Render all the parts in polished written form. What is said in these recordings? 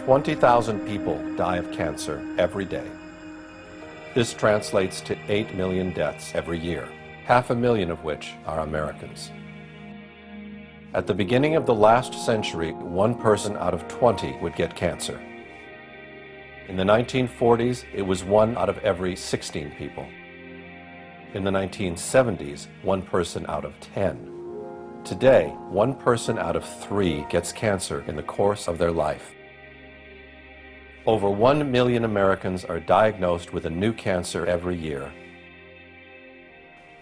20,000 people die of cancer every day. This translates to 8 million deaths every year, 500,000 of which are Americans. At the beginning of the last century, 1 person out of 20 would get cancer. In the 1940s, it was 1 out of every 16 people. In the 1970s, 1 person out of 10. Today, 1 person out of 3 gets cancer in the course of their life. Over 1 million Americans are diagnosed with a new cancer every year.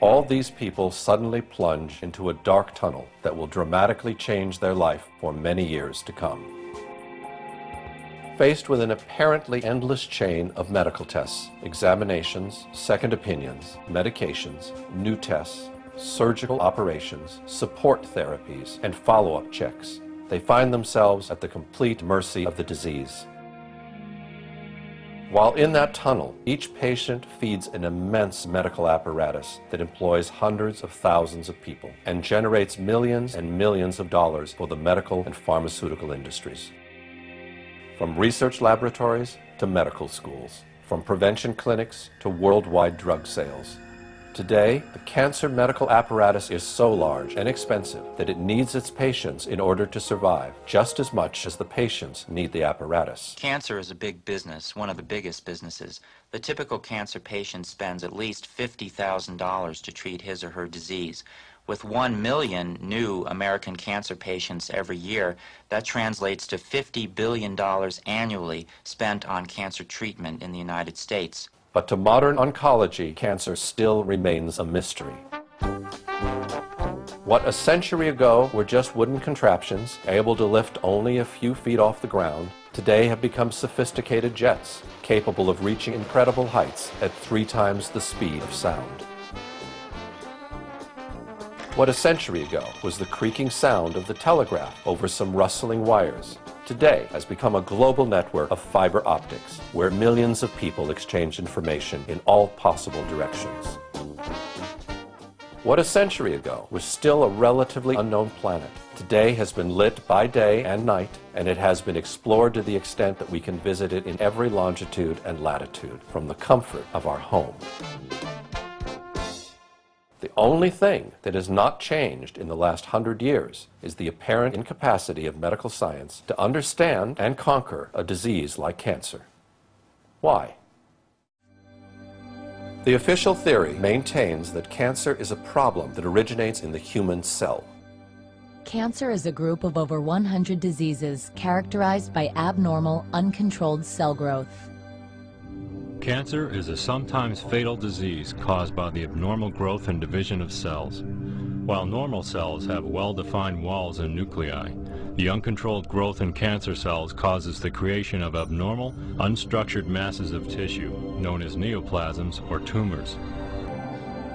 All these people suddenly plunge into a dark tunnel that will dramatically change their life for many years to come. Faced with an apparently endless chain of medical tests, examinations, second opinions, medications, new tests, surgical operations, support therapies, and follow-up checks, they find themselves at the complete mercy of the disease. While in that tunnel, each patient feeds an immense medical apparatus that employs hundreds of thousands of people and generates millions and millions of dollars for the medical and pharmaceutical industries. From research laboratories to medical schools, from prevention clinics to worldwide drug sales. Today, the cancer medical apparatus is so large and expensive that it needs its patients in order to survive, just as much as the patients need the apparatus. Cancer is a big business, one of the biggest businesses. The typical cancer patient spends at least $50,000 to treat his or her disease. With 1 million new American cancer patients every year, that translates to $50 billion annually spent on cancer treatment in the United States. But to modern oncology, cancer still remains a mystery. What a century ago were just wooden contraptions, able to lift only a few feet off the ground, today have become sophisticated jets, capable of reaching incredible heights at 3 times the speed of sound. What a century ago was the creaking sound of the telegraph over some rustling wires, today has become a global network of fiber optics, where millions of people exchange information in all possible directions. What a century ago was still a relatively unknown planet, today has been lit by day and night, and it has been explored to the extent that we can visit it in every longitude and latitude from the comfort of our home. The only thing that has not changed in the last 100 years is the apparent incapacity of medical science to understand and conquer a disease like cancer. Why? The official theory maintains that cancer is a problem that originates in the human cell. Cancer is a group of over 100 diseases characterized by abnormal, uncontrolled cell growth. Cancer is a sometimes fatal disease caused by the abnormal growth and division of cells. While normal cells have well-defined walls and nuclei, the uncontrolled growth in cancer cells causes the creation of abnormal, unstructured masses of tissue, known as neoplasms or tumors.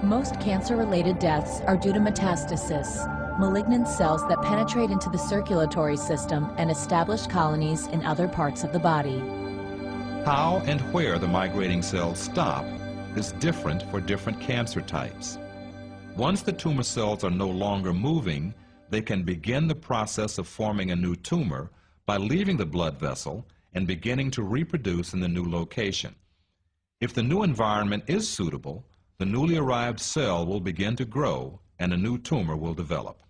Most cancer-related deaths are due to metastasis, malignant cells that penetrate into the circulatory system and establish colonies in other parts of the body. How and where the migrating cells stop is different for different cancer types. Once the tumor cells are no longer moving, they can begin the process of forming a new tumor by leaving the blood vessel and beginning to reproduce in the new location. If the new environment is suitable, the newly arrived cell will begin to grow and a new tumor will develop.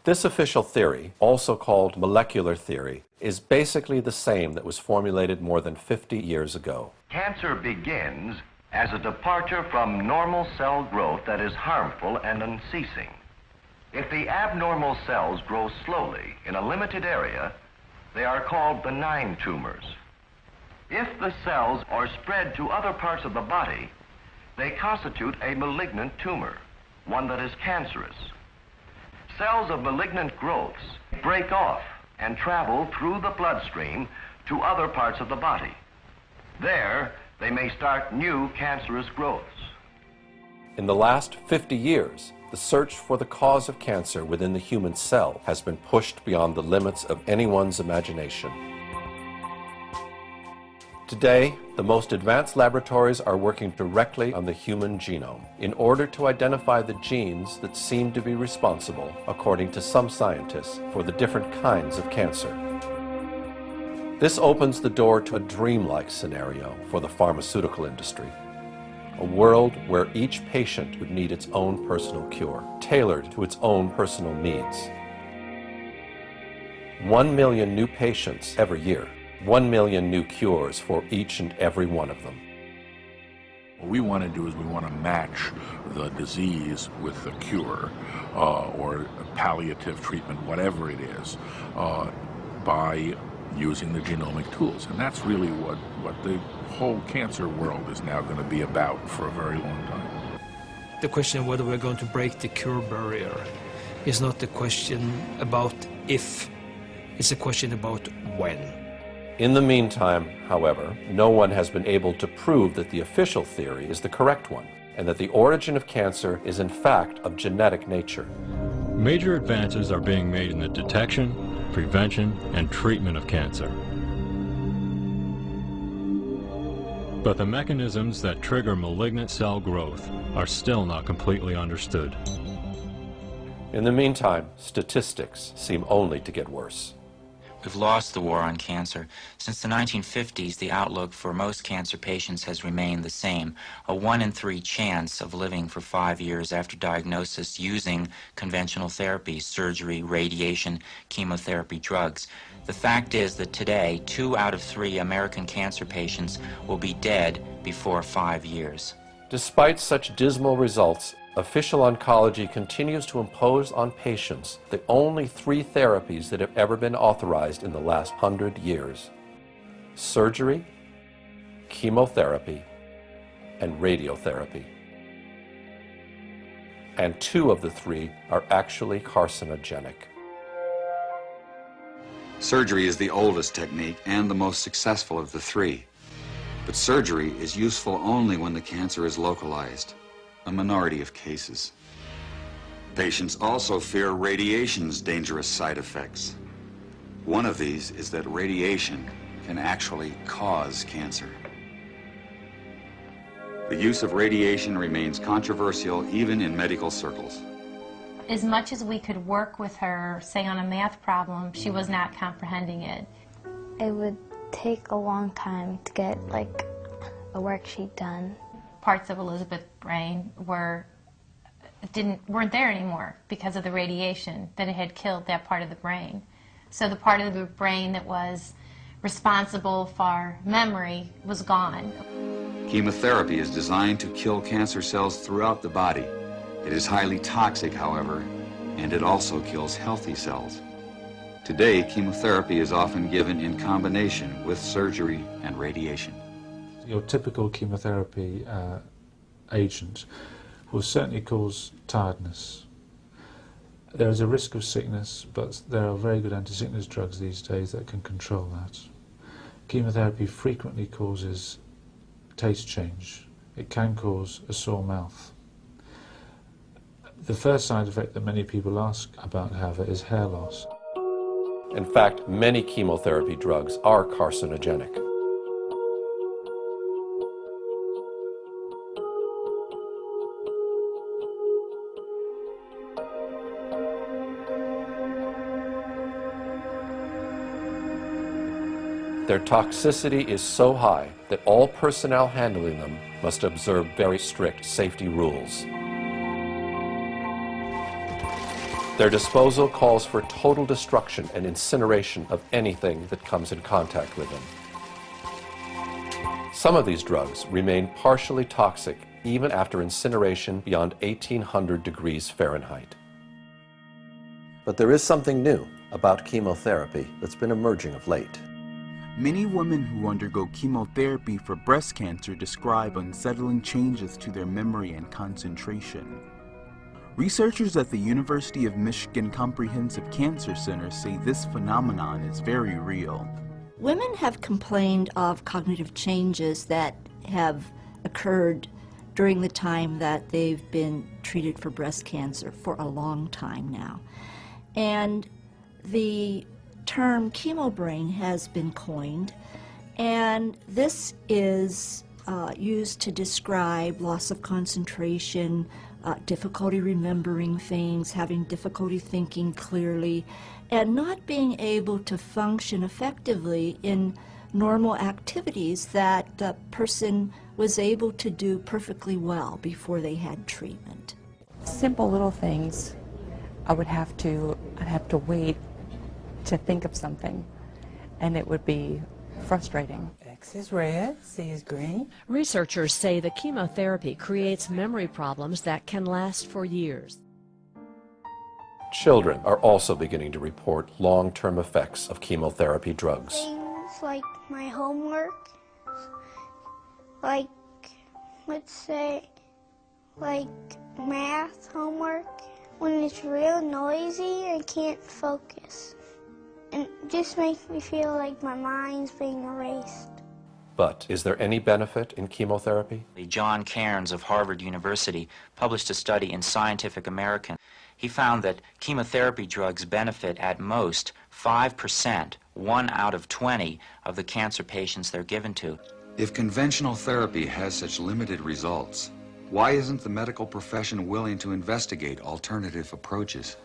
This official theory, also called molecular theory, is basically the same that was formulated more than 50 years ago. Cancer begins as a departure from normal cell growth that is harmful and unceasing. If the abnormal cells grow slowly in a limited area, they are called benign tumors. If the cells are spread to other parts of the body, they constitute a malignant tumor, one that is cancerous. Cells of malignant growths break off and travel through the bloodstream to other parts of the body. There, they may start new cancerous growths. In the last 50 years, the search for the cause of cancer within the human cell has been pushed beyond the limits of anyone's imagination. Today, the most advanced laboratories are working directly on the human genome in order to identify the genes that seem to be responsible, according to some scientists, for the different kinds of cancer. This opens the door to a dreamlike scenario for the pharmaceutical industry. A world where each patient would need its own personal cure, tailored to its own personal needs. 1 million new patients every year, 1 million new cures for each and every one of them. What we want to do is we want to match the disease with the cure or palliative treatment, whatever it is, by using the genomic tools. And that's really what the whole cancer world is now going to be about for a very long time. The question of whether we're going to break the cure barrier is not the question about if, it's a question about when. In the meantime, however, no one has been able to prove that the official theory is the correct one, and that the origin of cancer is in fact of genetic nature. Major advances are being made in the detection, prevention, and treatment of cancer. But the mechanisms that trigger malignant cell growth are still not completely understood. In the meantime, statistics seem only to get worse. We've lost the war on cancer. Since the 1950s, the outlook for most cancer patients has remained the same, a 1 in 3 chance of living for 5 years after diagnosis using conventional therapy, surgery, radiation, chemotherapy, drugs. The fact is that today, 2 out of 3 American cancer patients will be dead before 5 years. Despite such dismal results, official oncology continues to impose on patients the only 3 therapies that have ever been authorized in the last 100 years: surgery, chemotherapy, and radiotherapy. And 2 of the 3 are actually carcinogenic. Surgery is the oldest technique and the most successful of the 3. But surgery is useful only when the cancer is localized, a minority of cases. Patients also fear radiation's dangerous side effects. One of these is that radiation can actually cause cancer. The use of radiation remains controversial even in medical circles. As much as we could work with her, say on a math problem, she was not comprehending it. It would take a long time to get like a worksheet done. Parts of Elizabeth's brain weren't there anymore because of the radiation, that it had killed that part of the brain. So the part of the brain that was responsible for memory was gone. Chemotherapy is designed to kill cancer cells throughout the body. It is highly toxic, however, and it also kills healthy cells. Today, chemotherapy is often given in combination with surgery and radiation. Your typical chemotherapy agent will certainly cause tiredness. There is a risk of sickness, but there are very good anti-sickness drugs these days that can control that. Chemotherapy frequently causes taste change. It can cause a sore mouth. The first side effect that many people ask about, however, is hair loss. In fact, many chemotherapy drugs are carcinogenic. Their toxicity is so high that all personnel handling them must observe very strict safety rules. Their disposal calls for total destruction and incineration of anything that comes in contact with them. Some of these drugs remain partially toxic even after incineration beyond 1800 degrees Fahrenheit. But there is something new about chemotherapy that's been emerging of late. Many women who undergo chemotherapy for breast cancer describe unsettling changes to their memory and concentration. Researchers at the University of Michigan Comprehensive Cancer Center say this phenomenon is very real. Women have complained of cognitive changes that have occurred during the time that they've been treated for breast cancer for a long time now. And the term chemobrain has been coined, and this is used to describe loss of concentration, difficulty remembering things, having difficulty thinking clearly, and not being able to function effectively in normal activities that the person was able to do perfectly well before they had treatment. Simple little things. I'd have to wait to think of something, and it would be frustrating. X is red, C is green. Researchers say the chemotherapy creates memory problems that can last for years. Children are also beginning to report long-term effects of chemotherapy drugs. Things like my homework, like, let's say, like math homework. When it's real noisy, I can't focus. And it just makes me feel like my mind's being erased. But is there any benefit in chemotherapy? John Cairns of Harvard University published a study in Scientific American. He found that chemotherapy drugs benefit at most 5%, 1 out of 20 of the cancer patients they're given to. If conventional therapy has such limited results, why isn't the medical profession willing to investigate alternative approaches?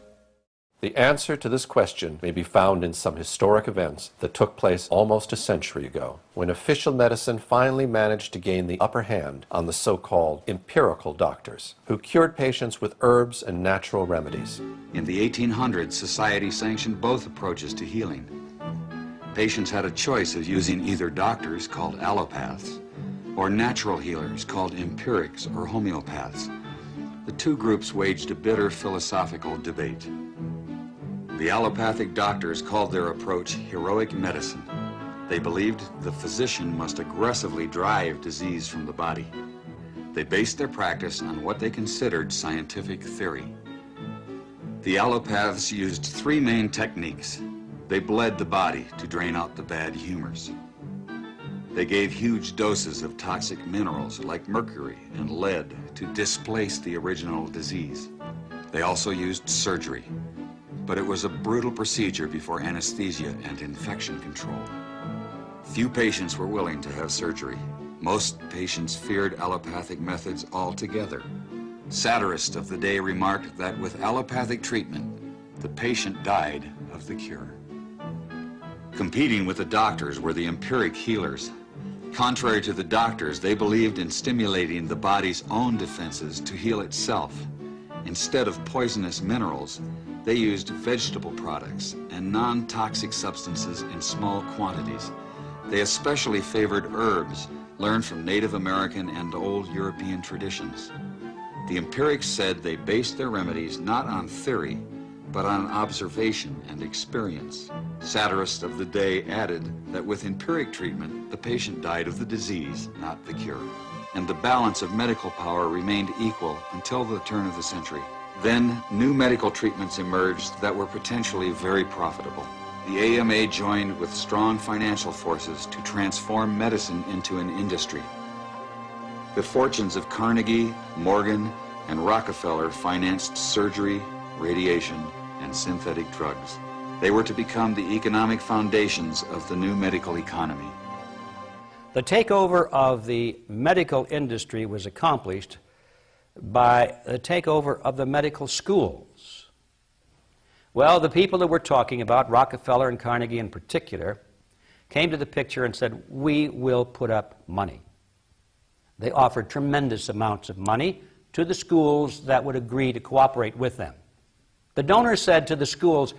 The answer to this question may be found in some historic events that took place almost a century ago, when official medicine finally managed to gain the upper hand on the so-called empirical doctors, who cured patients with herbs and natural remedies. In the 1800s, society sanctioned both approaches to healing. Patients had a choice of using either doctors, called allopaths, or natural healers, called empirics or homeopaths. The two groups waged a bitter philosophical debate. The allopathic doctors called their approach heroic medicine. They believed the physician must aggressively drive disease from the body. They based their practice on what they considered scientific theory. The allopaths used 3 main techniques. They bled the body to drain out the bad humors. They gave huge doses of toxic minerals like mercury and lead to displace the original disease. They also used surgery, but it was a brutal procedure before anesthesia and infection control. Few patients were willing to have surgery. Most patients feared allopathic methods altogether. Satirists of the day remarked that with allopathic treatment, the patient died of the cure. Competing with the doctors were the empiric healers. Contrary to the doctors, they believed in stimulating the body's own defenses to heal itself. Instead of poisonous minerals, they used vegetable products and non-toxic substances in small quantities. They especially favored herbs learned from Native American and old European traditions. The empirics said they based their remedies not on theory, but on observation and experience. Satirists of the day added that with empiric treatment, the patient died of the disease, not the cure. And the balance of medical power remained equal until the turn of the century. Then, new medical treatments emerged that were potentially very profitable. The AMA joined with strong financial forces to transform medicine into an industry. The fortunes of Carnegie, Morgan, and Rockefeller financed surgery, radiation, and synthetic drugs. They were to become the economic foundations of the new medical economy. The takeover of the medical industry was accomplished by the takeover of the medical schools. Well, the people that we're talking about, Rockefeller and Carnegie in particular, came to the picture and said, we will put up money. They offered tremendous amounts of money to the schools that would agree to cooperate with them. The donors said to the schools,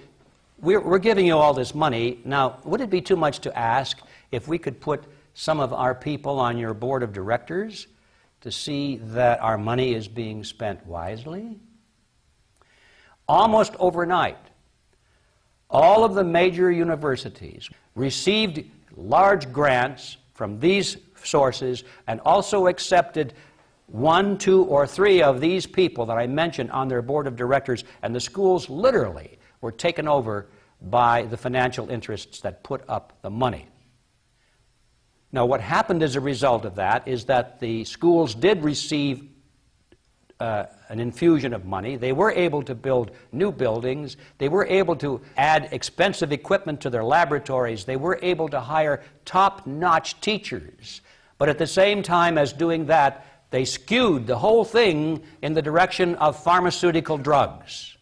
we're giving you all this money. Now, would it be too much to ask if we could put some of our people on your board of directors to see that our money is being spent wisely? Almost overnight, all of the major universities received large grants from these sources and also accepted 1, 2, or 3 of these people that I mentioned on their board of directors, and the schools literally were taken over by the financial interests that put up the money. Now, what happened as a result of that is that the schools did receive an infusion of money. They were able to build new buildings. They were able to add expensive equipment to their laboratories. They were able to hire top-notch teachers. But at the same time as doing that, they skewed the whole thing in the direction of pharmaceutical drugs.